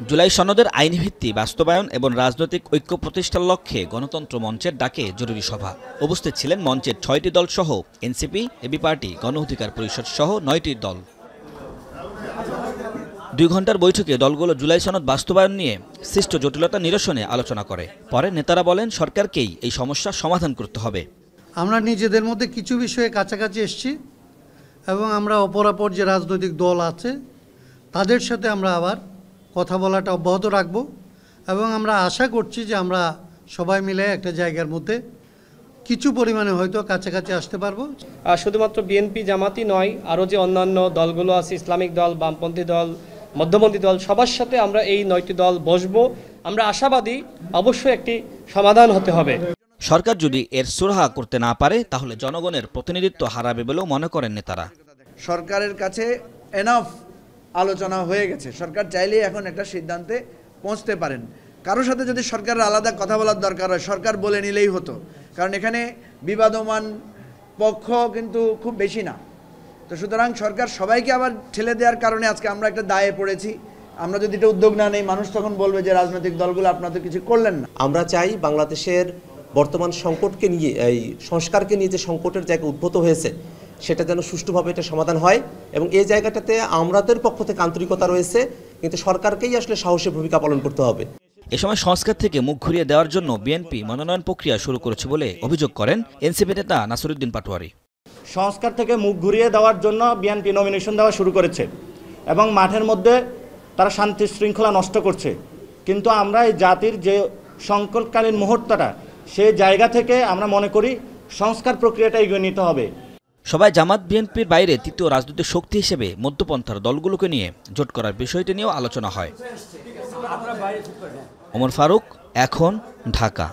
জুলাই সনদের আইনি ভিত্তি বাস্তবায়ন এবং রাজনৈতিক ঐক্য প্রতিষ্ঠার লক্ষ্যে গণতন্ত্র মঞ্চের ডাকে জরুরি সভা। উপস্থিত ছিলেন মঞ্চের ৬টি দল সহ এনসিপি, এবি পার্টি, গণ অধিকার পরিষদ সহ ৯টি দল। ২ ঘণ্টার বৈঠকে দলগুলো জুলাই সনদ বাস্তবায়ন নিয়ে সৃষ্ট জটিলতা নিরসনে আলোচনা করে। পরে নেতারা বলেন সরকারকেই এই সমস্যার সমাধান করতে হবে। আমরা নিজেদের মধ্যে কিছু বিষয়ে কাছাকাছি এসেছি এবং আমরা অপরাপর যে রাজনৈতিক দল আছে তাদের সাথে আমরা আবার কথা বলাটা অব্যাহত রাখব এবং আমরা আশা করছি যে আমরা সবাই মিলে একটা জায়গার মধ্যে কিছু পরিমাণে হয়তো কাছাকাছি আসতে পারবো। শুধুমাত্র বিএনপি জামাতই নয়, আরও যে অন্যান্য দলগুলো আছে, ইসলামিক দল, বামপন্থী দল, মধ্যপন্থী দল, সবার সাথে আমরা এই ৯টি দল বসবো। আমরা আশাবাদী অবশ্যই একটি সমাধান হতে হবে। সরকার যদি এর সুরাহা করতে না পারে তাহলে জনগণের প্রতিনিধিত্ব হারাবে বলেও মনে করেন নেতারা। সরকারের কাছে এনাফ আলোচনা হয়ে গেছে, সরকার চাইলেই এখন একটা সিদ্ধান্তে পৌঁছতে পারেন। কারোর সাথে যদি সরকারের আলাদা কথা বলার দরকার হয় সরকার বলে নিলেই হতো, কারণ এখানে বিবাদমান পক্ষ কিন্তু খুব বেশি না। তো সুতরাং সরকার সবাইকে আবার ঠেলে দেওয়ার কারণে আজকে আমরা একটা দায়ে পড়েছি। আমরা যদি এটা উদ্যোগ না নেই মানুষ তখন বলবে যে রাজনৈতিক দলগুলো আপনারা তো কিছু করলেন না। আমরা চাই বাংলাদেশের বর্তমান সংকটকে নিয়ে, এই সংস্কারকে নিয়ে যে সংকটের জায়গা উদ্ভূত হয়েছে সেটা যেন সুষ্ঠুভাবে এটা সমাধান হয় এবং এই জায়গাটাতে আমাদের পক্ষ থেকে আন্তরিকতা রয়েছে, কিন্তু সরকারকেই আসলে সাহসী ভূমিকা পালন করতে হবে। এ সময় সংস্কার থেকে মুখ ঘুরিয়ে দেওয়ার জন্য বিএনপি মনোনয়ন প্রক্রিয়া শুরু করেছে বলে অভিযোগ করেন এনসিপি নেতা নাসিরউদ্দিন পাটোয়ারি। সংস্কার থেকে মুখ ঘুরিয়ে দেওয়ার জন্য বিএনপি নমিনেশন দেওয়া শুরু করেছে এবং মাঠের মধ্যে তারা শান্তি শৃঙ্খলা নষ্ট করছে। কিন্তু আমরা এই জাতির যে সংকটকালীন মুহূর্তটা, সেই জায়গা থেকে আমরা মনে করি সংস্কার প্রক্রিয়াটা এগিয়ে নিতে হবে। সবাই জামাত বিএনপির বাইরে তৃতীয় রাজনৈতিক শক্তি হিসেবে মধ্যপন্থার দলগুলোকে নিয়ে জোট করার বিষয়টি নিয়েও আলোচনা হয়। ওমর ফারুক, এখন, ঢাকা।